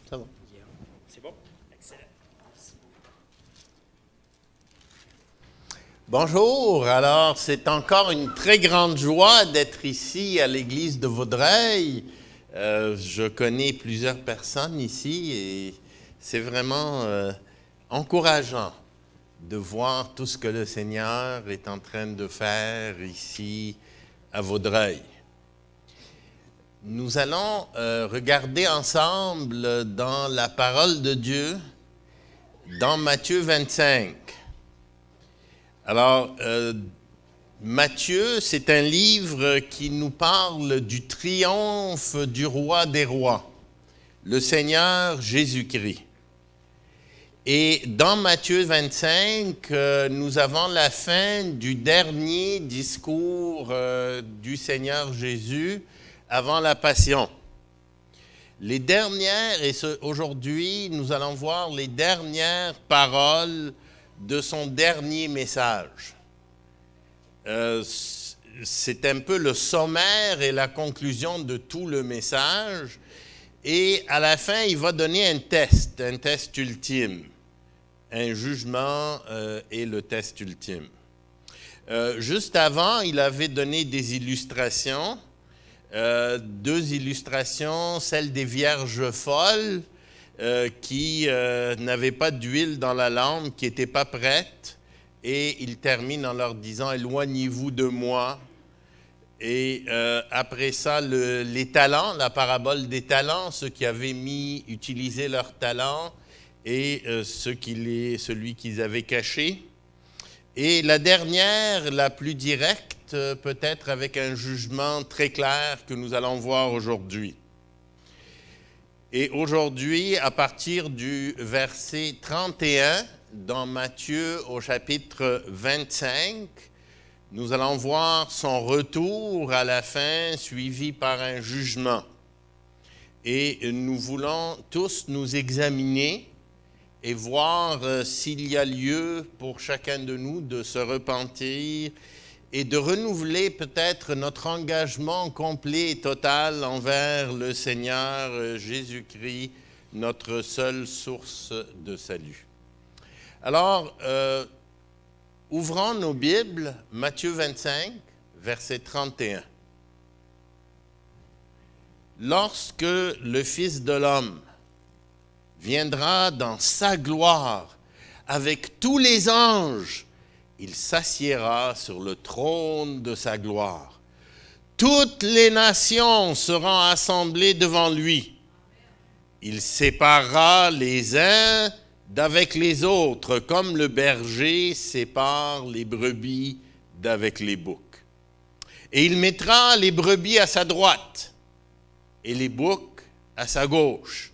Ça va. C'est bon? Excellent. Bonjour, alors c'est encore une très grande joie d'être ici à l'église de Vaudreuil. Je connais plusieurs personnes ici et c'est vraiment encourageant de voir tout ce que le Seigneur est en train de faire ici à Vaudreuil. Nous allons regarder ensemble dans la parole de Dieu, dans Matthieu 25. Alors, Matthieu, c'est un livre qui nous parle du triomphe du roi des rois, le Seigneur Jésus-Christ. Et dans Matthieu 25, nous avons la fin du dernier discours du Seigneur Jésus avant la Passion. Les dernières, et aujourd'hui, nous allons voir les dernières paroles de son dernier message. C'est un peu le sommaire et la conclusion de tout le message. Et à la fin, il va donner un test ultime. Un jugement est le test ultime. Juste avant, il avait donné des illustrations. Deux illustrations, celle des vierges folles qui n'avaient pas d'huile dans la lampe, qui n'étaient pas prêtes. Et il termine en leur disant « Éloignez-vous de moi ». Et après ça, les talents, la parabole des talents, ceux qui avaient utilisé leurs talents et celui qu'ils avaient caché. Et la dernière, la plus directe, peut-être avec un jugement très clair que nous allons voir aujourd'hui. Et aujourd'hui, à partir du verset 31, dans Matthieu au chapitre 25, nous allons voir son retour à la fin, suivi par un jugement. Et nous voulons tous nous examiner et voir s'il y a lieu pour chacun de nous de se repentir et de renouveler peut-être notre engagement complet et total envers le Seigneur Jésus-Christ, notre seule source de salut. Alors, ouvrons nos Bibles, Matthieu 25, verset 31. Lorsque le Fils de l'homme viendra dans sa gloire avec tous les anges, il s'assiera sur le trône de sa gloire. Toutes les nations seront assemblées devant lui. Il séparera les uns d'avec les autres, comme le berger sépare les brebis d'avec les boucs. Et il mettra les brebis à sa droite et les boucs à sa gauche.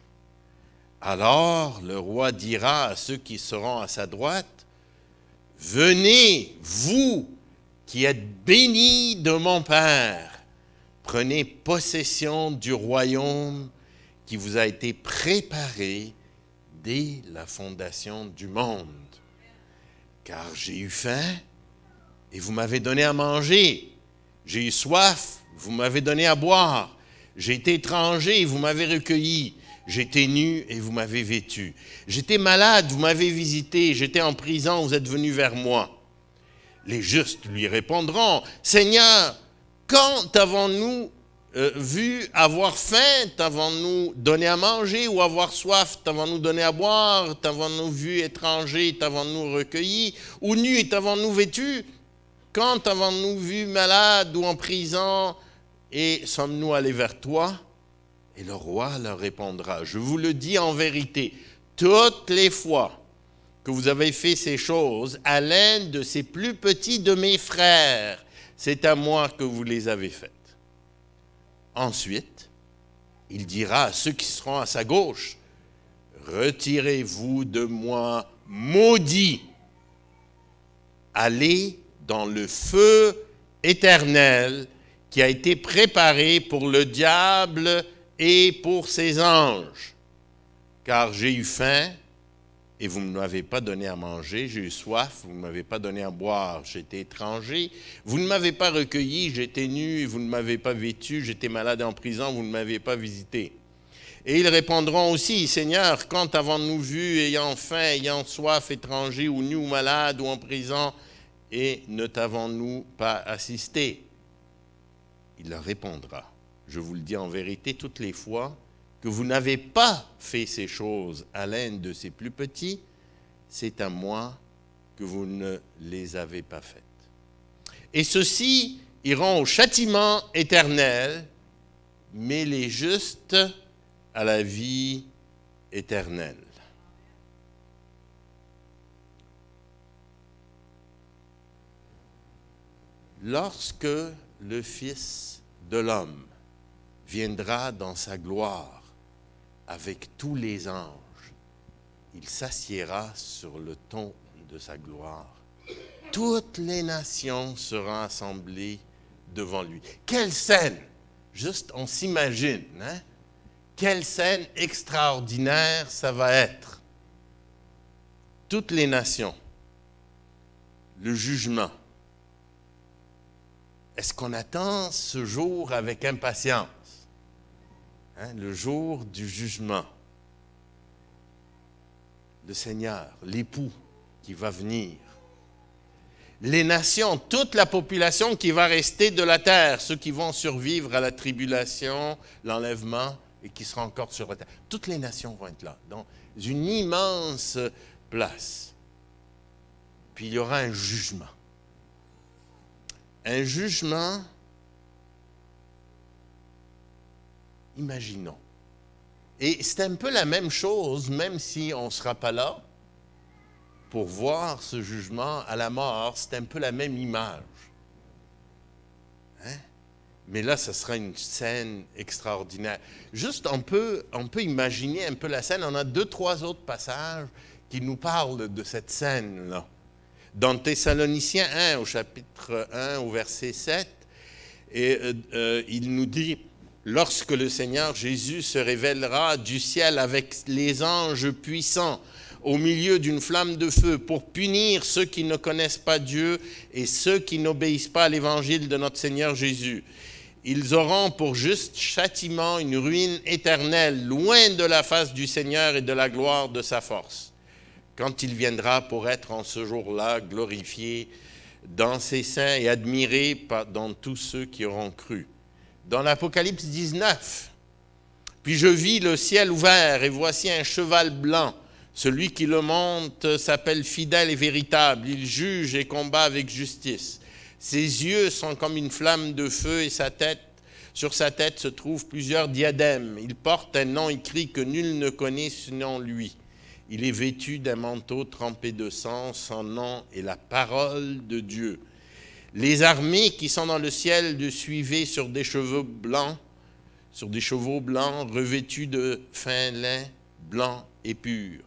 Alors le roi dira à ceux qui seront à sa droite, « Venez, vous qui êtes bénis de mon Père, prenez possession du royaume qui vous a été préparé dès la fondation du monde. Car j'ai eu faim et vous m'avez donné à manger. J'ai eu soif, vous m'avez donné à boire. J'ai été étranger et vous m'avez recueilli. J'étais nu et vous m'avez vêtu. J'étais malade, vous m'avez visité. J'étais en prison, vous êtes venus vers moi. » Les justes lui répondront, « Seigneur, quand t'avons-nous vu avoir faim, t'avons-nous donné à manger, ou avoir soif, t'avons-nous donné à boire, t'avons-nous vu étranger, t'avons-nous recueilli, ou nu et t'avons-nous vêtu? Quand t'avons-nous vu malade ou en prison, et sommes-nous allés vers toi? » Et le roi leur répondra, « Je vous le dis en vérité, toutes les fois que vous avez fait ces choses à l'un de ces plus petits de mes frères, c'est à moi que vous les avez faites. » Ensuite, il dira à ceux qui seront à sa gauche, « Retirez-vous de moi, maudits, allez dans le feu éternel qui a été préparé pour le diable et pour ses anges. Car j'ai eu faim et vous ne m'avez pas donné à manger, j'ai eu soif, vous ne m'avez pas donné à boire, j'étais étranger, vous ne m'avez pas recueilli, j'étais nu et vous ne m'avez pas vêtu, j'étais malade en prison, vous ne m'avez pas visité. » Et ils répondront aussi, Seigneur, quand avons-nous vu, ayant faim, ayant soif, étranger, ou nu, ou malade, ou en prison, et ne t'avons-nous pas assisté? Il leur répondra, je vous le dis en vérité, toutes les fois que vous n'avez pas fait ces choses à l'un de ces plus petits, c'est à moi que vous ne les avez pas faites. Et ceux-ci iront au châtiment éternel, mais les justes à la vie éternelle. Lorsque le Fils de l'homme viendra dans sa gloire avec tous les anges, il s'assiera sur le trône de sa gloire. Toutes les nations seront assemblées devant lui. Quelle scène! Juste, on s'imagine, hein? Quelle scène extraordinaire ça va être. Toutes les nations, le jugement. Est-ce qu'on attend ce jour avec impatience? Hein? Le jour du jugement. Le Seigneur, l'époux qui va venir. Les nations, toute la population qui va rester de la terre, ceux qui vont survivre à la tribulation, l'enlèvement, et qui seront encore sur la terre. Toutes les nations vont être là, dans une immense place. Puis il y aura un jugement. Un jugement, imaginons. Et c'est un peu la même chose, même si on ne sera pas là, pour voir ce jugement à la mort, c'est un peu la même image. Hein? Mais là, ce sera une scène extraordinaire. Juste, on peut imaginer un peu la scène. On a 2-3 autres passages qui nous parlent de cette scène-là. Dans Thessaloniciens 1, au chapitre 1, au verset 7, il nous dit, « Lorsque le Seigneur Jésus se révélera du ciel avec les anges puissants, au milieu d'une flamme de feu, pour punir ceux qui ne connaissent pas Dieu et ceux qui n'obéissent pas à l'évangile de notre Seigneur Jésus. Ils auront pour juste châtiment une ruine éternelle, loin de la face du Seigneur et de la gloire de sa force. Quand il viendra pour être en ce jour-là glorifié dans ses saints et admiré dans tous ceux qui auront cru. » Dans l'Apocalypse 19, « Puis je vis le ciel ouvert, et voici un cheval blanc. Celui qui le monte s'appelle fidèle et véritable. Il juge et combat avec justice. Ses yeux sont comme une flamme de feu et sur sa tête se trouvent plusieurs diadèmes. Il porte un nom écrit que nul ne connaît sinon lui. Il est vêtu d'un manteau trempé de sang. Son nom est la parole de Dieu. Les armées qui sont dans le ciel le suivaient sur des chevaux blancs, revêtus de fin lin blanc et pur.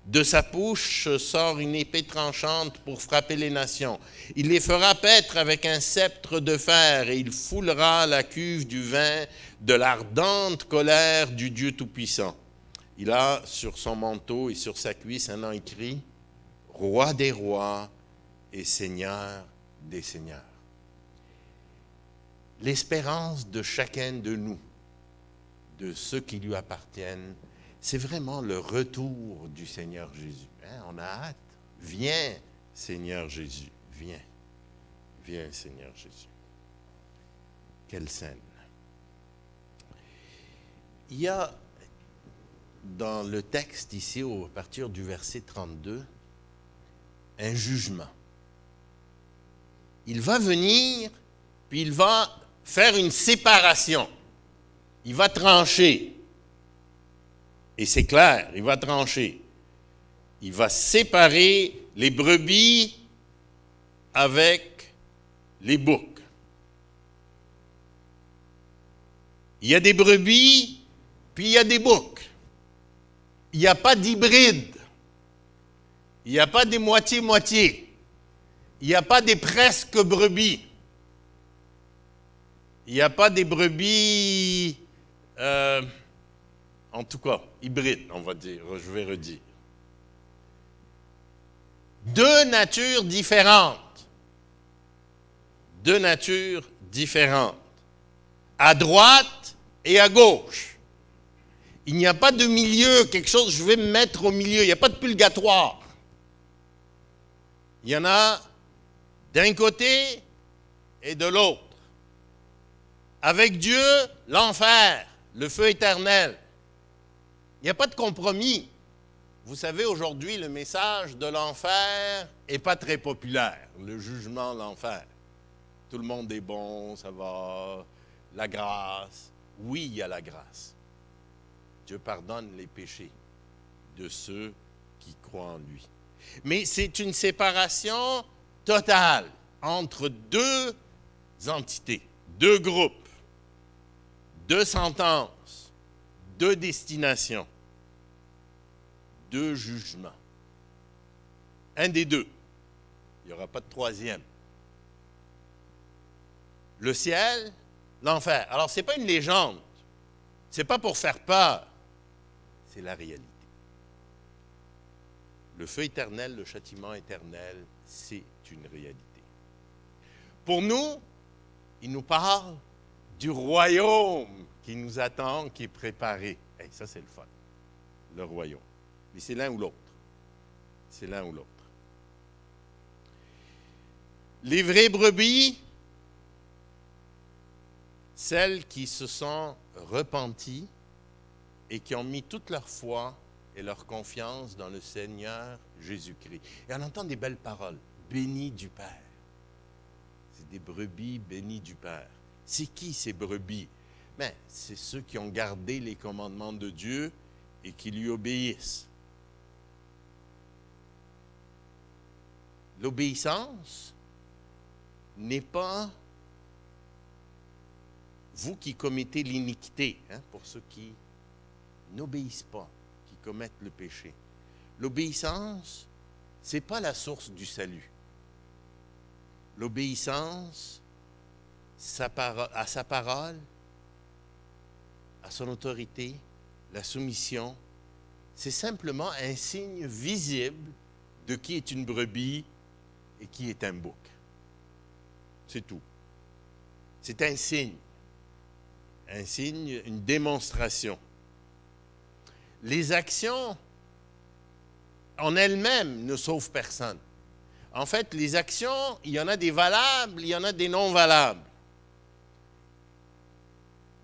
De sa bouche sort une épée tranchante pour frapper les nations. Il les fera paître avec un sceptre de fer et il foulera la cuve du vin de l'ardente colère du Dieu Tout-Puissant. Il a sur son manteau et sur sa cuisse un nom écrit « Roi des rois et Seigneur des seigneurs ». L'espérance de chacun de nous, de ceux qui lui appartiennent, c'est vraiment le retour du Seigneur Jésus. Hein? On a hâte. Viens, Seigneur Jésus. Viens. Viens, Seigneur Jésus. Quelle scène. Il y a dans le texte ici, à partir du verset 32, un jugement. Il va venir, puis il va faire une séparation. Il va trancher. Et c'est clair, il va trancher. Il va séparer les brebis avec les boucs. Il y a des brebis, puis il y a des boucs. Il n'y a pas d'hybride. Il n'y a pas des moitié-moitié. Il n'y a pas des presque brebis. Il n'y a pas des brebis... en tout cas, hybride, on va dire, je vais redire. Deux natures différentes. Deux natures différentes. À droite et à gauche. Il n'y a pas de milieu, quelque chose, je vais me mettre au milieu. Il n'y a pas de purgatoire. Il y en a d'un côté et de l'autre. Avec Dieu, l'enfer, le feu éternel. Il n'y a pas de compromis. Vous savez, aujourd'hui, le message de l'enfer n'est pas très populaire. Le jugement de l'enfer. Tout le monde est bon, ça va. La grâce. Oui, il y a la grâce. Dieu pardonne les péchés de ceux qui croient en lui. Mais c'est une séparation totale entre deux entités, deux groupes, deux sentences, deux destinations, deux jugements. Un des deux. Il n'y aura pas de troisième. Le ciel, l'enfer. Alors, ce n'est pas une légende. Ce n'est pas pour faire peur. C'est la réalité. Le feu éternel, le châtiment éternel, c'est une réalité. Pour nous, il nous parle du royaume qui nous attend, qui est préparé. Hey, ça, c'est le fun. Le royaume. Mais c'est l'un ou l'autre. C'est l'un ou l'autre. Les vraies brebis, celles qui se sont repenties et qui ont mis toute leur foi et leur confiance dans le Seigneur Jésus-Christ. Et on entend des belles paroles. Béni du Père. C'est des brebis bénies du Père. C'est qui ces brebis? Ben, c'est ceux qui ont gardé les commandements de Dieu et qui lui obéissent. L'obéissance n'est pas vous qui commettez l'iniquité, pour ceux qui n'obéissent pas, qui commettent le péché. L'obéissance, ce n'est pas la source du salut. L'obéissance à sa parole, à son autorité, la soumission, c'est simplement un signe visible de qui est une brebis et qui est un bouc. C'est tout. C'est un signe, une démonstration. Les actions en elles-mêmes ne sauvent personne. En fait, les actions, il y en a des valables, il y en a des non valables.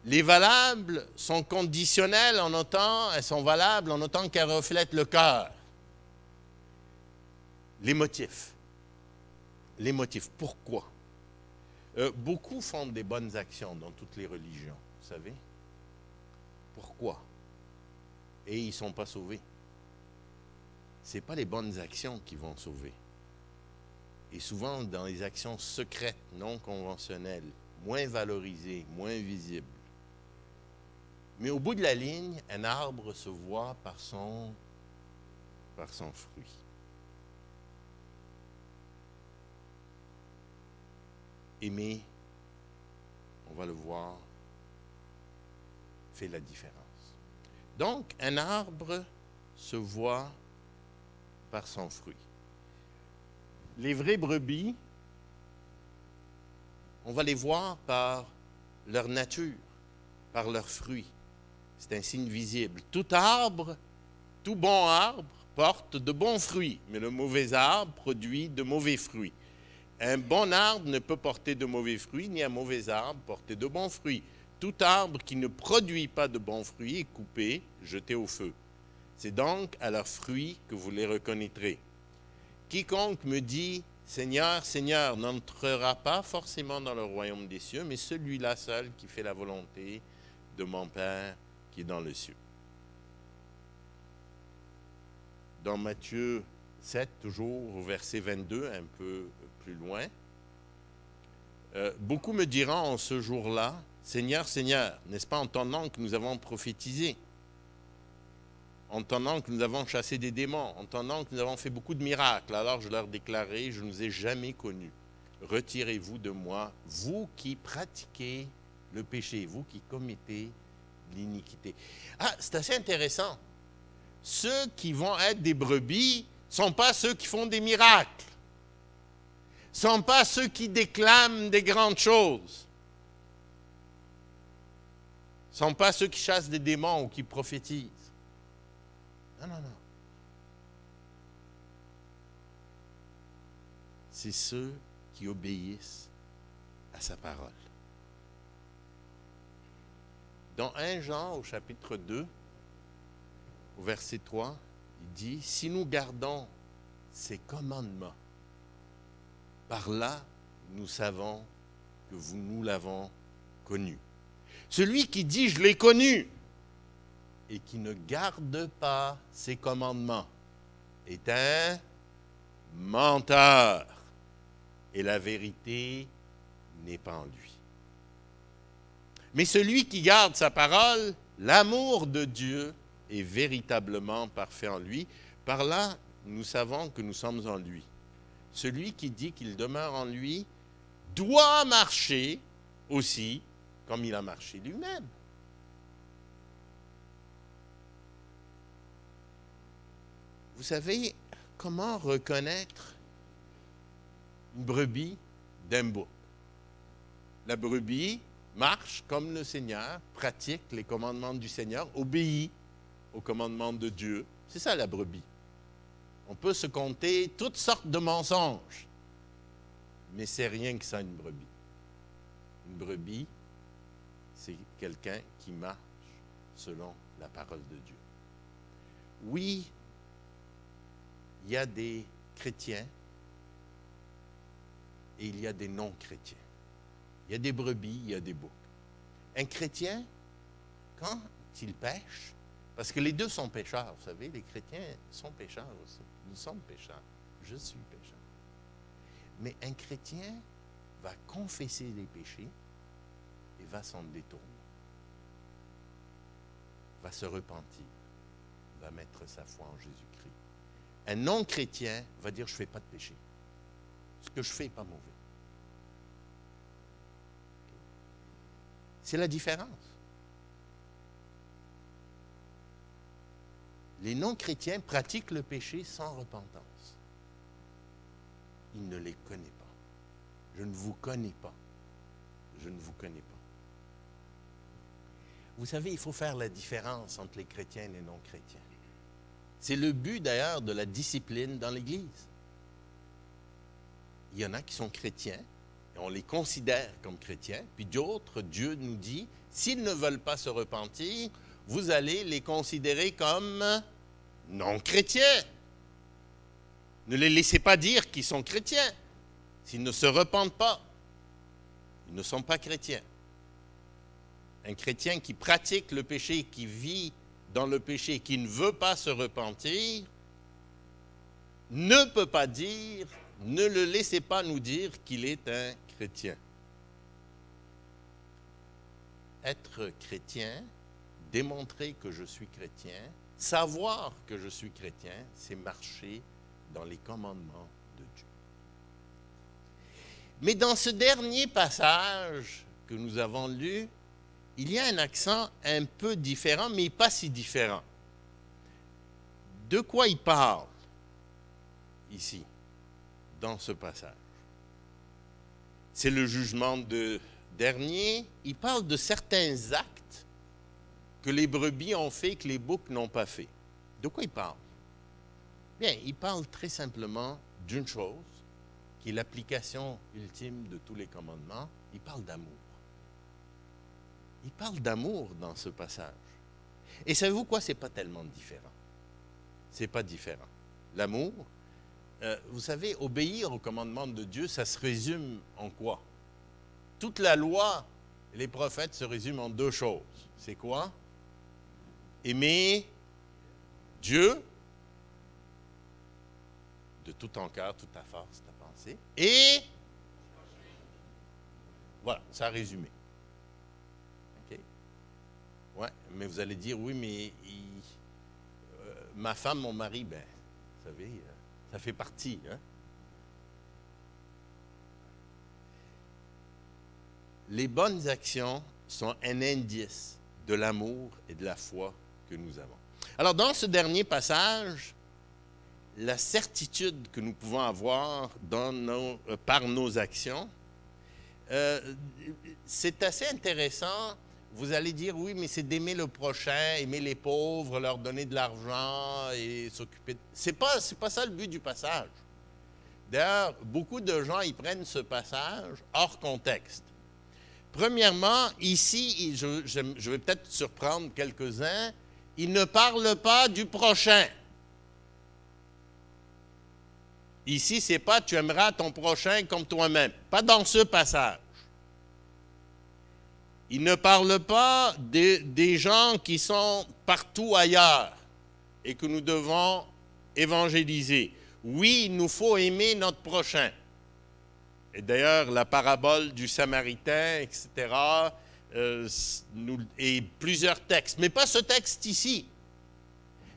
Les valables sont conditionnelles en autant, elles sont valables en autant qu'elles reflètent le cœur. Les motifs. Les motifs. Pourquoi? Beaucoup font des bonnes actions dans toutes les religions, vous savez. Pourquoi? Et ils ne sont pas sauvés. Ce n'est pas les bonnes actions qui vont sauver. Et souvent, dans les actions secrètes, non conventionnelles, moins valorisées, moins visibles. Mais au bout de la ligne, un arbre se voit par son fruit. Aimer, on va le voir, fait la différence. Donc, un arbre se voit par son fruit. Les vraies brebis, on va les voir par leur nature, par leurs fruits. C'est un signe visible. Tout arbre, tout bon arbre porte de bons fruits, mais le mauvais arbre produit de mauvais fruits. Un bon arbre ne peut porter de mauvais fruits, ni un mauvais arbre porter de bons fruits. Tout arbre qui ne produit pas de bons fruits est coupé, jeté au feu. C'est donc à leurs fruits que vous les reconnaîtrez. Quiconque me dit « Seigneur, Seigneur » n'entrera pas forcément dans le royaume des cieux, mais celui-là seul qui fait la volonté de mon Père qui est dans le ciel. Dans Matthieu 7, toujours au verset 22, un peu plus loin, beaucoup me diront en ce jour-là, « Seigneur, Seigneur, n'est-ce pas en ton nom que nous avons prophétisé ? En ton nom que nous avons chassé des démons, en ton nom que nous avons fait beaucoup de miracles. » Alors je leur déclarai, « Je ne vous ai jamais connus. Retirez-vous de moi, vous qui pratiquez le péché, vous qui commettez l'iniquité. » Ah, c'est assez intéressant. Ceux qui vont être des brebis ne sont pas ceux qui font des miracles. Ne sont pas ceux qui déclament des grandes choses. ne sont pas ceux qui chassent des démons ou qui prophétisent. Non, non, non. C'est ceux qui obéissent à sa parole. Dans 1 Jean, au chapitre 2, au verset 3, il dit, « Si nous gardons ses commandements, par là, nous savons que nous l'avons connu. Celui qui dit, je l'ai connu, et qui ne garde pas ses commandements, est un menteur, et la vérité n'est pas en lui. Mais celui qui garde sa parole, l'amour de Dieu est véritablement parfait en lui. Par là, nous savons que nous sommes en lui. Celui qui dit qu'il demeure en lui doit marcher aussi comme il a marché lui-même. Vous savez comment reconnaître une brebis d'un bouc? La brebis marche comme le Seigneur, pratique les commandements du Seigneur, obéit aux commandements de Dieu. C'est ça la brebis. On peut se compter toutes sortes de mensonges, mais c'est rien que ça une brebis. Une brebis, c'est quelqu'un qui marche selon la parole de Dieu. Oui, il y a des chrétiens et il y a des non-chrétiens. Il y a des brebis, il y a des boucs. Un chrétien, quand il pêche, parce que les deux sont pécheurs, vous savez, les chrétiens sont pécheurs aussi. Nous sommes pécheurs. Je suis pécheur. Mais un chrétien va confesser les péchés et va s'en détourner. Va se repentir. Va mettre sa foi en Jésus-Christ. Un non-chrétien va dire, je ne fais pas de péché. Ce que je fais n'est pas mauvais. C'est la différence. Les non-chrétiens pratiquent le péché sans repentance. Ils ne les connaissent pas. Je ne vous connais pas. Je ne vous connais pas. Vous savez, il faut faire la différence entre les chrétiens et les non-chrétiens. C'est le but d'ailleurs de la discipline dans l'Église. Il y en a qui sont chrétiens, et on les considère comme chrétiens, puis d'autres, Dieu nous dit, s'ils ne veulent pas se repentir, vous allez les considérer comme non-chrétiens. Ne les laissez pas dire qu'ils sont chrétiens. S'ils ne se repentent pas, ils ne sont pas chrétiens. Un chrétien qui pratique le péché, qui vit dans le péché, qui ne veut pas se repentir, ne peut pas dire, ne le laissez pas nous dire qu'il est un chrétien. Être chrétien, démontrer que je suis chrétien, savoir que je suis chrétien, c'est marcher dans les commandements de Dieu. Mais dans ce dernier passage que nous avons lu, il y a un accent un peu différent, mais pas si différent. De quoi il parle ici, dans ce passage? C'est le jugement dernier. Il parle de certains actes que les brebis ont fait que les boucs n'ont pas fait. De quoi il parle? Bien, il parle très simplement d'une chose, qui est l'application ultime de tous les commandements. Il parle d'amour. Il parle d'amour dans ce passage. Et savez-vous quoi? Ce n'est pas tellement différent. Ce n'est pas différent. L'amour, vous savez, obéir aux commandements de Dieu, ça se résume en quoi? Toute la loi et les prophètes se résument en deux choses. C'est quoi? Aimer Dieu de tout ton cœur, toute ta force, ta pensée. Et voilà, ça a résumé. OK? Ouais, mais vous allez dire, oui, mais ma femme, mon mari, ben, vous savez, ça fait partie. Hein? Les bonnes actions sont un indice de l'amour et de la foi que nous avons. Alors, dans ce dernier passage, la certitude que nous pouvons avoir par nos actions, c'est assez intéressant. vous allez dire, oui, mais c'est d'aimer le prochain, aimer les pauvres, leur donner de l'argent et s'occuper. C'est pas ça le but du passage. D'ailleurs, beaucoup de gens, ils prennent ce passage hors contexte. Premièrement, ici, je vais peut-être surprendre quelques-uns, il ne parle pas du prochain. Ici, c'est pas « tu aimeras ton prochain comme toi-même ». Pas dans ce passage. Il ne parle pas des gens qui sont partout ailleurs et que nous devons évangéliser. Oui, il nous faut aimer notre prochain. Et d'ailleurs, la parabole du Samaritain, etc., et plusieurs textes, mais pas ce texte ici.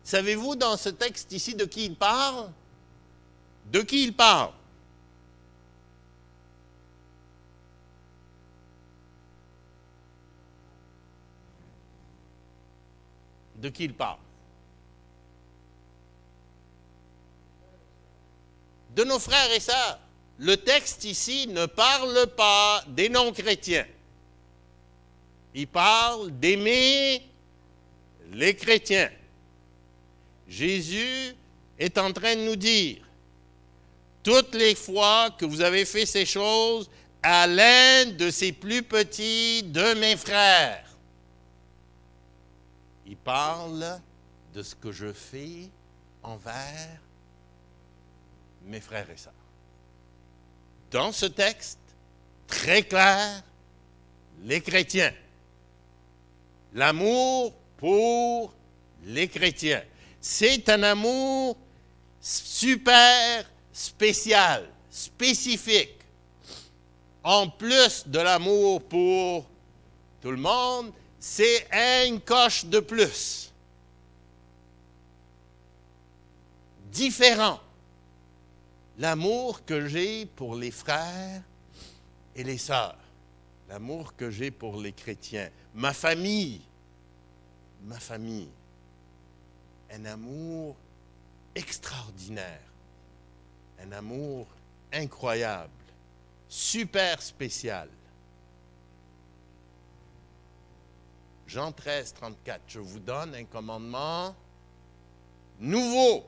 Savez-vous dans ce texte ici de qui il parle? De qui il parle? De qui il parle? De nos frères et sœurs. Le texte ici ne parle pas des non-chrétiens. Il parle d'aimer les chrétiens. Jésus est en train de nous dire, toutes les fois que vous avez fait ces choses à l'un de ces plus petits de mes frères, il parle de ce que je fais envers mes frères et sœurs. Dans ce texte, très clair, les chrétiens. L'amour pour les chrétiens. C'est un amour super spécial, spécifique. En plus de l'amour pour tout le monde, c'est une coche de plus. Différent. L'amour que j'ai pour les frères et les sœurs. L'amour que j'ai pour les chrétiens. Ma famille. Ma famille. Un amour extraordinaire. Un amour incroyable. Super spécial. Jean 13, 34. Je vous donne un commandement nouveau.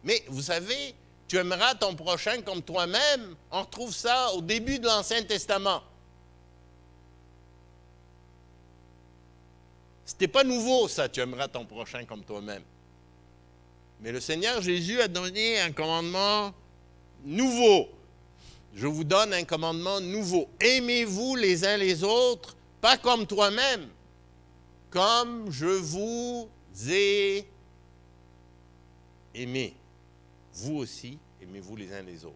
Mais vous savez, tu aimeras ton prochain comme toi-même. On retrouve ça au début de l'Ancien Testament. C'était pas nouveau, ça, tu aimeras ton prochain comme toi-même. Mais le Seigneur Jésus a donné un commandement nouveau. Je vous donne un commandement nouveau. Aimez-vous les uns les autres, pas comme toi-même, comme je vous ai aimé. Vous aussi, aimez-vous les uns les autres.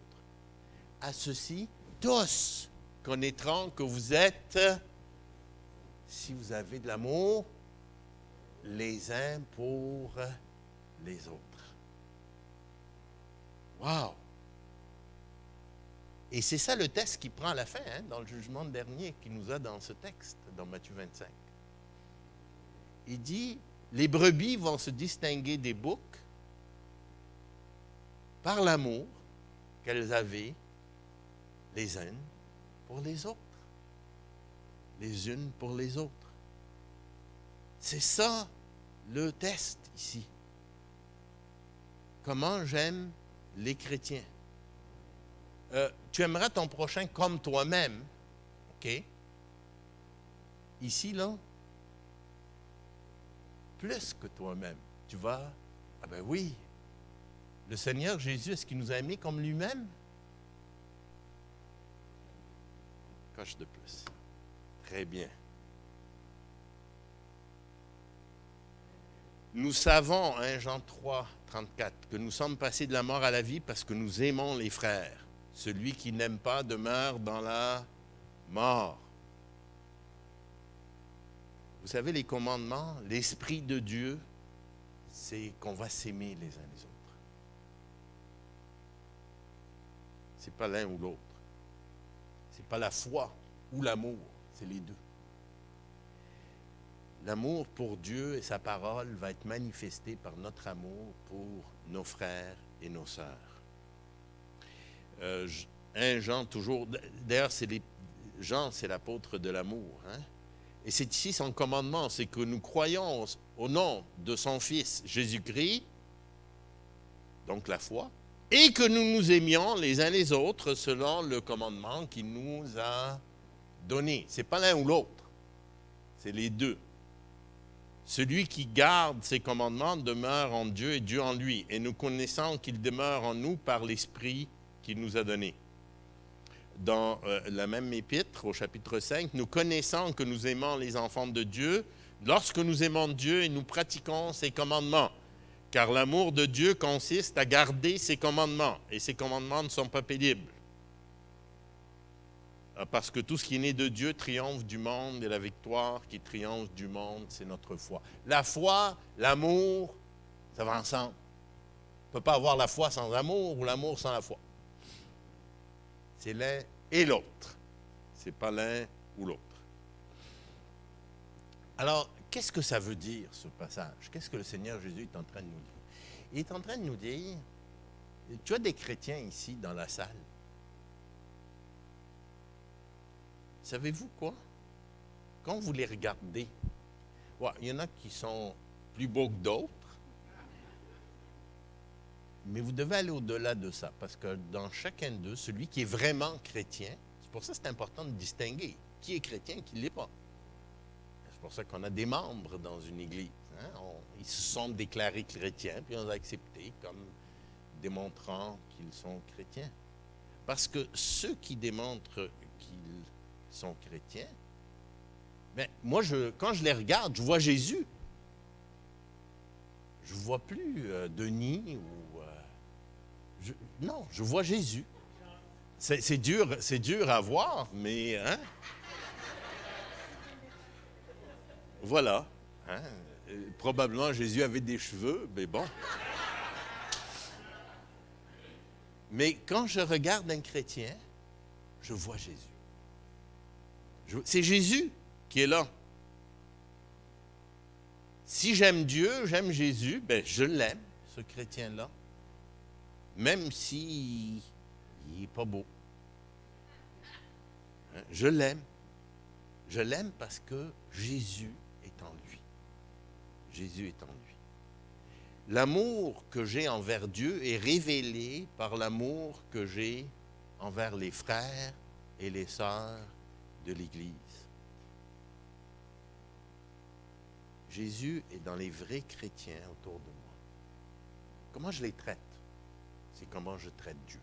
À ceci, tous connaîtront que vous êtes, si vous avez de l'amour, les uns pour les autres. Wow! Et c'est ça le test qui prend à la fin, hein, dans le jugement dernier qu'il nous a dans ce texte, dans Matthieu 25. Il dit, les brebis vont se distinguer des boucs par l'amour qu'elles avaient les unes pour les autres. Les unes pour les autres. C'est ça le test ici. Comment j'aime les chrétiens. Tu aimeras ton prochain comme toi-même. OK? Ici, là, plus que toi-même. Tu vas, ah ben oui, le Seigneur Jésus, est-ce qu'il nous a aimés comme lui-même? Coche de plus. Très bien. Nous savons, hein, Jean 3, 34, que nous sommes passés de la mort à la vie parce que nous aimons les frères. Celui qui n'aime pas demeure dans la mort. Vous savez, les commandements, l'Esprit de Dieu, c'est qu'on va s'aimer les uns les autres. Ce n'est pas l'un ou l'autre. Ce n'est pas la foi ou l'amour, c'est les deux. L'amour pour Dieu et sa parole va être manifesté par notre amour pour nos frères et nos sœurs. Jean, toujours, d'ailleurs, Jean, c'est l'apôtre de l'amour, hein? Et c'est ici son commandement, c'est que nous croyons au nom de son Fils Jésus-Christ, donc la foi, et que nous nous aimions les uns les autres selon le commandement qu'il nous a donné. Ce n'est pas l'un ou l'autre, c'est les deux. Celui qui garde ses commandements demeure en Dieu et Dieu en lui. Et nous connaissons qu'il demeure en nous par l'Esprit qu'il nous a donné. Dans la même épître, au chapitre 5, nous connaissons que nous aimons les enfants de Dieu lorsque nous aimons Dieu et nous pratiquons ses commandements. Car l'amour de Dieu consiste à garder ses commandements. Et ses commandements ne sont pas pénibles. Parce que tout ce qui est né de Dieu triomphe du monde et la victoire qui triomphe du monde, c'est notre foi. La foi, l'amour, ça va ensemble. On ne peut pas avoir la foi sans l'amour ou l'amour sans la foi. C'est l'un et l'autre. Ce n'est pas l'un ou l'autre. Alors, qu'est-ce que ça veut dire, ce passage? Qu'est-ce que le Seigneur Jésus est en train de nous dire? Il est en train de nous dire, tu as des chrétiens ici dans la salle. Savez-vous quoi? Quand vous les regardez, ouais, il y en a qui sont plus beaux que d'autres, mais vous devez aller au-delà de ça, parce que dans chacun d'eux, celui qui est vraiment chrétien, c'est pour ça que c'est important de distinguer qui est chrétien et qui ne l'est pas. C'est pour ça qu'on a des membres dans une église. Hein? Ils se sont déclarés chrétiens, puis on les a acceptés comme démontrant qu'ils sont chrétiens. Parce que ceux qui démontrent qu'ils sont chrétiens, mais moi, quand je les regarde, je vois Jésus. Je ne vois plus Denis ou... non, je vois Jésus. C'est dur à voir, mais... Hein? Voilà. Hein? Probablement, Jésus avait des cheveux, mais bon. Mais quand je regarde un chrétien, je vois Jésus. C'est Jésus qui est là. Si j'aime Dieu, j'aime Jésus, ben je l'aime, ce chrétien-là, même s'il n'est pas beau. Hein? Je l'aime. Je l'aime parce que Jésus est en lui. Jésus est en lui. L'amour que j'ai envers Dieu est révélé par l'amour que j'ai envers les frères et les sœurs de l'Église. Jésus est dans les vrais chrétiens autour de moi. Comment je les traite? C'est comment je traite Dieu.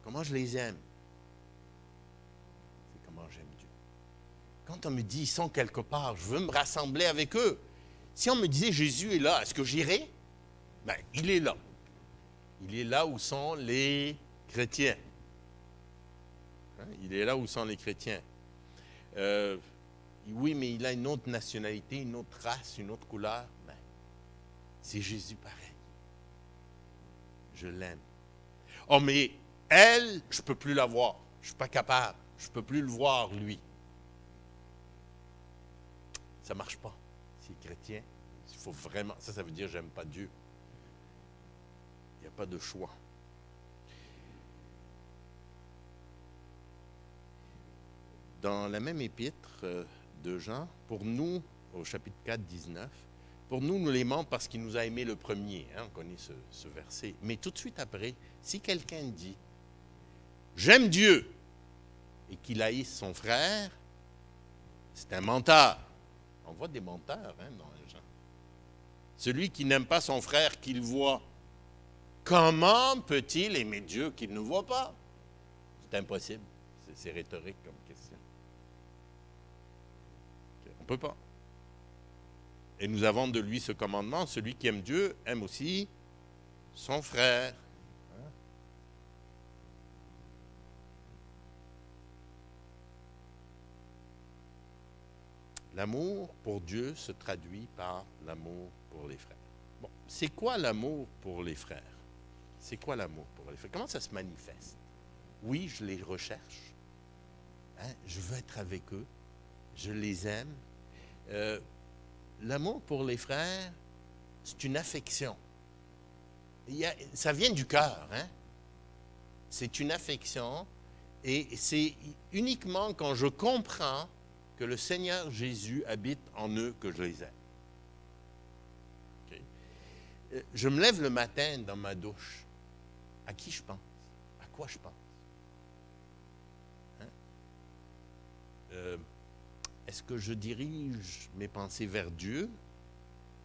Comment je les aime? C'est comment j'aime Dieu. Quand on me dit, ils sont quelque part, je veux me rassembler avec eux. Si on me disait, Jésus est là, est-ce que j'irais? Ben, il est là. Il est là où sont les chrétiens. Hein? Il est là où sont les chrétiens. Oui, mais il a une autre nationalité, une autre race, une autre couleur. Ben, c'est Jésus pareil. Je l'aime. Oh, mais elle, je ne peux plus la voir. Je ne suis pas capable. Je ne peux plus le voir, lui. Ça ne marche pas. S'il est chrétien, il faut vraiment... Ça veut dire « j'aime pas Dieu ». Il n'y a pas de choix. Dans la même épître de Jean, pour nous, au chapitre 4, 19, pour nous, nous l'aimons parce qu'il nous a aimés le premier. Hein, on connaît ce verset. Mais tout de suite après, si quelqu'un dit « j'aime Dieu » et qu'il haïsse son frère, c'est un menteur. On voit des menteurs hein, dans les gens. Celui qui n'aime pas son frère qu'il voit, comment peut-il aimer Dieu qu'il ne voit pas? C'est impossible. C'est rhétorique comme question. On ne peut pas. Et nous avons de lui ce commandement, celui qui aime Dieu aime aussi son frère. Hein? L'amour pour Dieu se traduit par l'amour pour les frères. Bon, c'est quoi l'amour pour les frères? C'est quoi l'amour pour les frères? Comment ça se manifeste? Oui, je les recherche. Hein? Je veux être avec eux. Je les aime. L'amour pour les frères, c'est une affection. Ça vient du cœur. Hein? C'est une affection et c'est uniquement quand je comprends que le Seigneur Jésus habite en eux, que je les aime. Okay? Je me lève le matin dans ma douche. À qui je pense? À quoi je pense? Hein? Est-ce que je dirige mes pensées vers Dieu,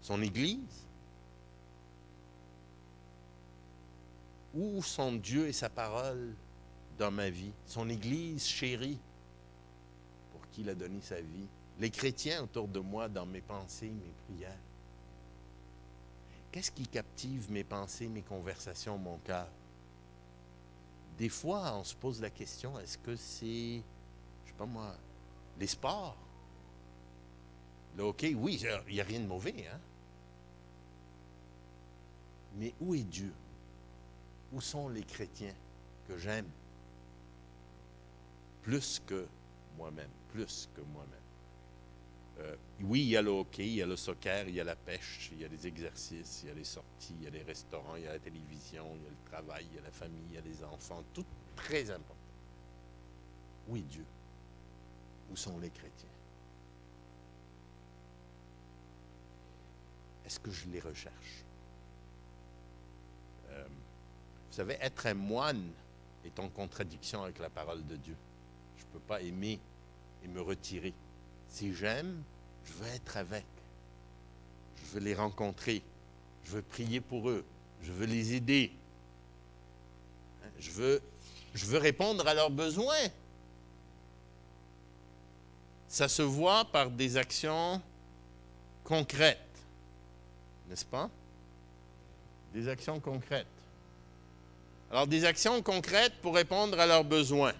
son Église? Où sont Dieu et sa parole dans ma vie? Son Église chérie, pour qui il a donné sa vie? Les chrétiens autour de moi, dans mes pensées, mes prières. Qu'est-ce qui captive mes pensées, mes conversations, mon cœur? Des fois, on se pose la question, est-ce que c'est, je sais pas moi, les sports? Le hockey, oui, il n'y a rien de mauvais, hein? Mais où est Dieu? Où sont les chrétiens que j'aime? Plus que moi-même, plus que moi-même. Oui, il y a le hockey, il y a le soccer, il y a la pêche, il y a les exercices, il y a les sorties, il y a les restaurants, il y a la télévision, il y a le travail, il y a la famille, il y a les enfants, tout très important. Où est Dieu? Où sont les chrétiens? Est-ce que je les recherche? Vous savez, être un moine est en contradiction avec la parole de Dieu. Je ne peux pas aimer et me retirer. Si j'aime, je veux être avec. Je veux les rencontrer. Je veux prier pour eux. Je veux les aider. Je veux répondre à leurs besoins. Ça se voit par des actions concrètes. N'est-ce pas? Des actions concrètes. Alors, des actions concrètes pour répondre à leurs besoins.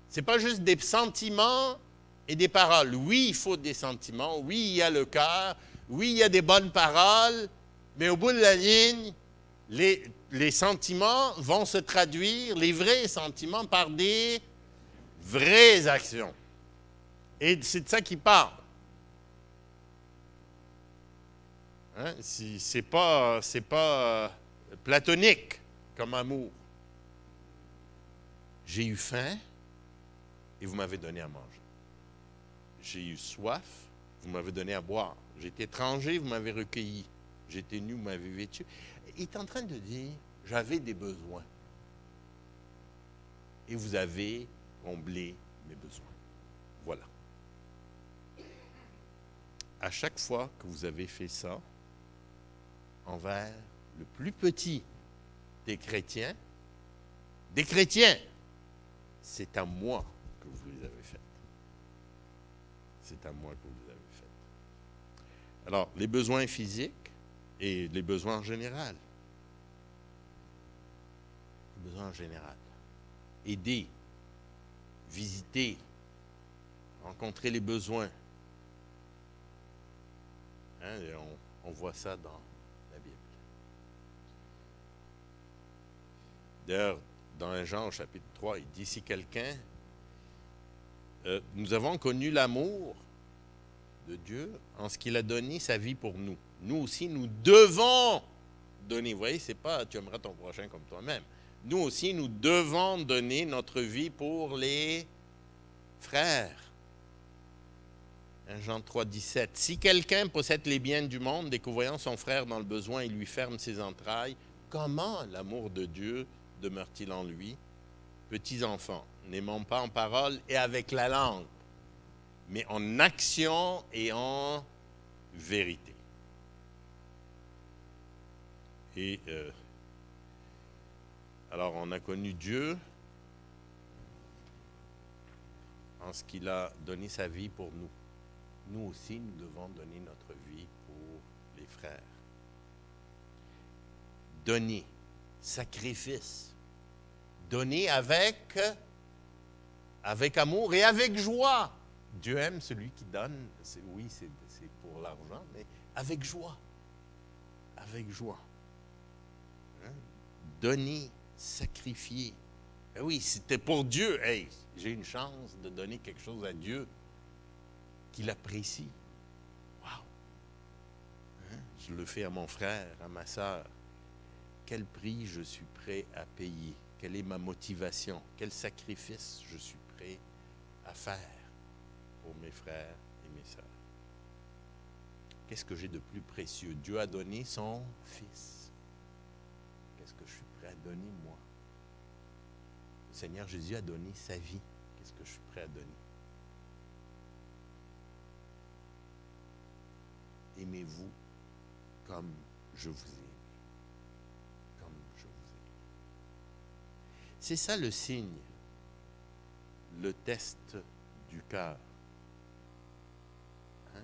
Ce n'est pas juste des sentiments et des paroles. Oui, il faut des sentiments. Oui, il y a le cœur. Oui, il y a des bonnes paroles. Mais au bout de la ligne, les sentiments vont se traduire, les vrais sentiments, par des vraies actions. Et c'est de ça qu'il parle. Hein? C'est pas platonique comme amour. J'ai eu faim et vous m'avez donné à manger. J'ai eu soif, vous m'avez donné à boire. J'étais étranger, vous m'avez recueilli. J'étais nu, vous m'avez vêtu. Il est en train de dire, j'avais des besoins. Et vous avez comblé mes besoins. Voilà. À chaque fois que vous avez fait ça, envers le plus petit des chrétiens, c'est à moi que vous les avez faites. C'est à moi que vous les avez faites. Alors, les besoins physiques et les besoins en général. Les besoins en général. Aider, visiter, rencontrer les besoins. Hein, et on voit ça dans la Bible. D'ailleurs, dans 1 Jean, au chapitre 3, il dit, si quelqu'un... nous avons connu l'amour de Dieu en ce qu'il a donné sa vie pour nous. Nous aussi, nous devons donner. Vous voyez, c'est pas tu aimeras ton prochain comme toi-même. Nous aussi, nous devons donner notre vie pour les frères. 1 Jean 3, 17. Si quelqu'un possède les biens du monde et que voyant son frère dans le besoin, il lui ferme ses entrailles, comment l'amour de Dieu demeure-t-il en lui? Petits enfants, n'aimons pas en parole et avec la langue, mais en action et en vérité. Et alors, on a connu Dieu en ce qu'il a donné sa vie pour nous. Nous aussi, nous devons donner notre vie pour les frères. Donner, sacrifice. Donner avec amour et avec joie. Dieu aime celui qui donne. Oui, c'est pour l'argent, mais avec joie. Avec joie. Hein? Donner, sacrifier. Et oui, c'était pour Dieu. Hey, j'ai une chance de donner quelque chose à Dieu qu'il apprécie. Wow! Hein? Je le fais à mon frère, à ma sœur. Quel prix je suis prêt à payer? Quelle est ma motivation? Quel sacrifice je suis prêt à faire pour mes frères et mes sœurs. Qu'est-ce que j'ai de plus précieux? Dieu a donné son Fils. Qu'est-ce que je suis prêt à donner, moi? Le Seigneur Jésus a donné sa vie. Qu'est-ce que je suis prêt à donner? Aimez-vous comme je vous ai. Comme je vous ai. C'est ça le signe, le test du cœur. Hein?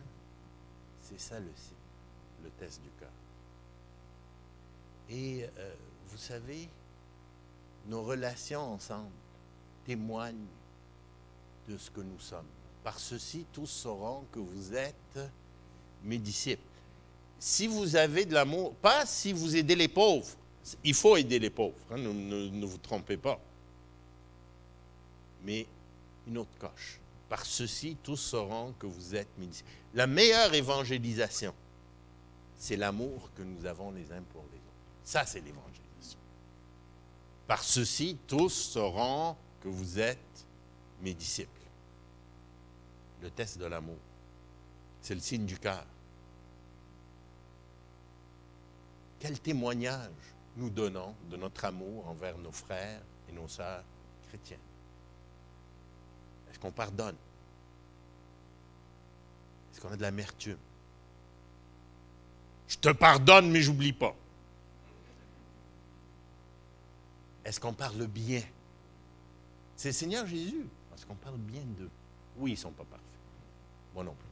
C'est ça le signe, le test du cœur. Et vous savez, nos relations ensemble témoignent de ce que nous sommes. Par ceci, tous sauront que vous êtes mes disciples. Si vous avez de l'amour, pas si vous aidez les pauvres, il faut aider les pauvres, hein, ne vous trompez pas. Mais une autre coche. Par ceci, tous sauront que vous êtes mes disciples. La meilleure évangélisation, c'est l'amour que nous avons les uns pour les autres. Ça, c'est l'évangélisation. Par ceci, tous sauront que vous êtes mes disciples. Le test de l'amour. C'est le signe du cœur. Quel témoignage nous donnons de notre amour envers nos frères et nos sœurs chrétiens? Est-ce qu'on pardonne? Est-ce qu'on a de l'amertume? Je te pardonne, mais j'oublie pas. Est-ce qu'on parle bien? C'est le Seigneur Jésus. Est-ce qu'on parle bien d'eux? Oui, ils ne sont pas parfaits. Moi non plus.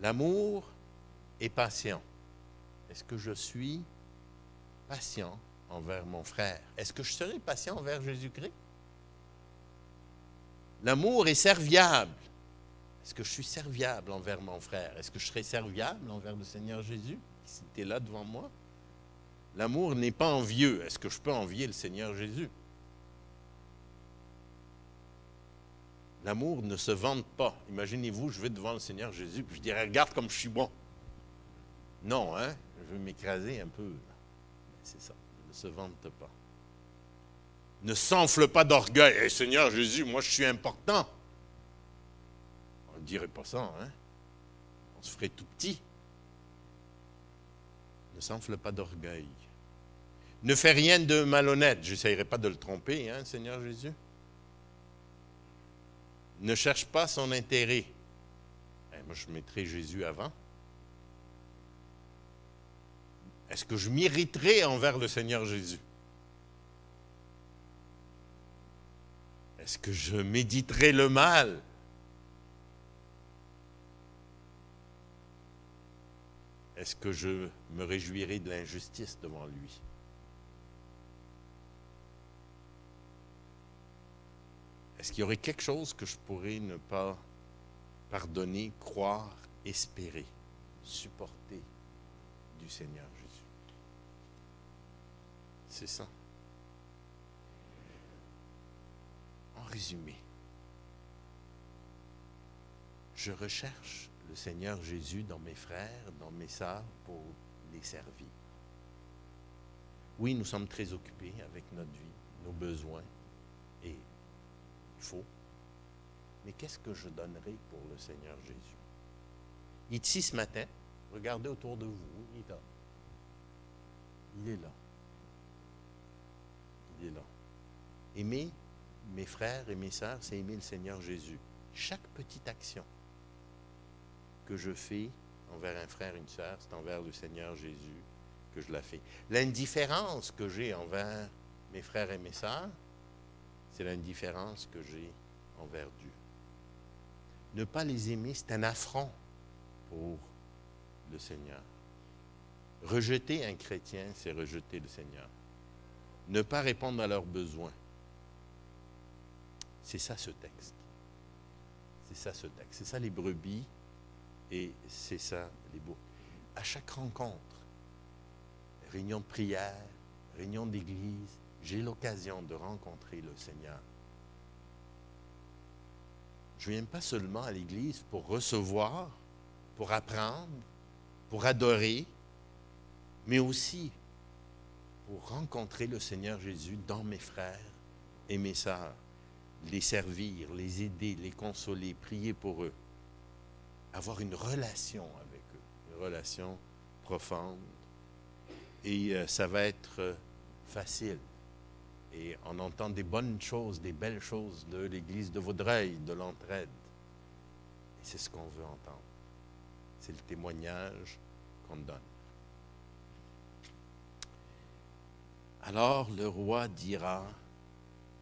L'amour est patient. Est-ce que je suis patient envers mon frère? Est-ce que je serai patient envers Jésus-Christ? L'amour est serviable. Est-ce que je suis serviable envers mon frère? Est-ce que je serai serviable envers le Seigneur Jésus, si tu es là devant moi? L'amour n'est pas envieux. Est-ce que je peux envier le Seigneur Jésus? L'amour ne se vante pas. Imaginez-vous, je vais devant le Seigneur Jésus, puis je dirais, regarde comme je suis bon. Non, hein? Je veux m'écraser un peu. C'est ça, ne se vante pas. Ne s'enfle pas d'orgueil. Hey, Seigneur Jésus, moi je suis important. On ne dirait pas ça, hein? On se ferait tout petit. Ne s'enfle pas d'orgueil. Ne fais rien de malhonnête. Je n'essayerai pas de le tromper, hein, Seigneur Jésus? Ne cherche pas son intérêt. Moi, je mettrai Jésus avant. Est-ce que je m'irriterai envers le Seigneur Jésus? Est-ce que je méditerai le mal? Est-ce que je me réjouirai de l'injustice devant lui? Est-ce qu'il y aurait quelque chose que je pourrais ne pas pardonner, croire, espérer, supporter du Seigneur Jésus? C'est ça. En résumé, je recherche le Seigneur Jésus dans mes frères, dans mes sœurs, pour les servir. Oui, nous sommes très occupés avec notre vie, nos besoins, et il faut. Mais qu'est-ce que je donnerai pour le Seigneur Jésus? Il est ici ce matin. Regardez autour de vous. Il est là. Il est là. Il est là. Aimer mes frères et mes sœurs, c'est aimer le Seigneur Jésus. Chaque petite action que je fais envers un frère, une sœur, c'est envers le Seigneur Jésus que je la fais. L'indifférence que j'ai envers mes frères et mes sœurs, c'est l'indifférence que j'ai envers Dieu. Ne pas les aimer, c'est un affront pour le Seigneur. Rejeter un chrétien, c'est rejeter le Seigneur. Ne pas répondre à leurs besoins. C'est ça ce texte. C'est ça ce texte. C'est ça les brebis et c'est ça les boucs. À chaque rencontre, réunion de prière, réunion d'église, j'ai l'occasion de rencontrer le Seigneur. Je ne viens pas seulement à l'église pour recevoir, pour apprendre, pour adorer, mais aussi pour rencontrer le Seigneur Jésus dans mes frères et mes sœurs, les servir, les aider, les consoler, prier pour eux, avoir une relation avec eux, une relation profonde. Et ça va être facile. Et on entend des bonnes choses, des belles choses de l'Église de Vaudreuil, de l'entraide. Et c'est ce qu'on veut entendre. C'est le témoignage qu'on donne. Alors le roi dira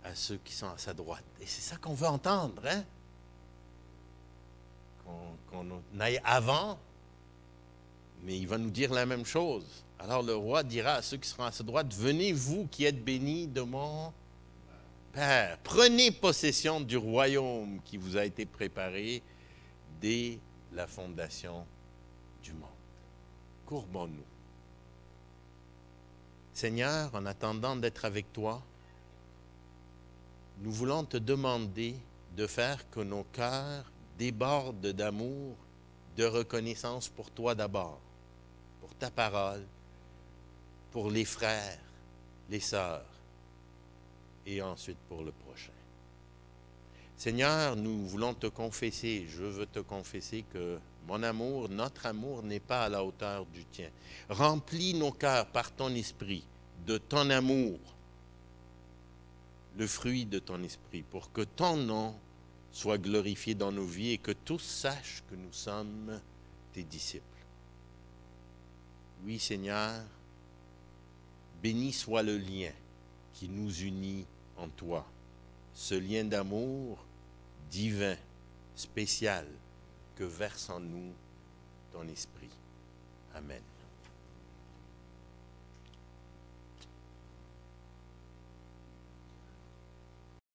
à ceux qui sont à sa droite. Et c'est ça qu'on veut entendre, hein? Qu'on aille avant, mais il va nous dire la même chose. Alors le roi dira à ceux qui seront à sa droite, « Venez, vous qui êtes bénis de mon Père, prenez possession du royaume qui vous a été préparé dès la fondation du monde. » Courbons-nous. Seigneur, en attendant d'être avec toi, nous voulons te demander de faire que nos cœurs débordent d'amour, de reconnaissance pour toi d'abord, pour ta parole, pour les frères, les sœurs, et ensuite pour le prochain. Seigneur, nous voulons te confesser, je veux te confesser que mon amour, notre amour n'est pas à la hauteur du tien. Remplis nos cœurs par ton esprit, de ton amour, le fruit de ton esprit, pour que ton nom soit glorifié dans nos vies et que tous sachent que nous sommes tes disciples. Oui, Seigneur, béni soit le lien qui nous unit en toi, ce lien d'amour divin, spécial, que verse en nous ton esprit. Amen.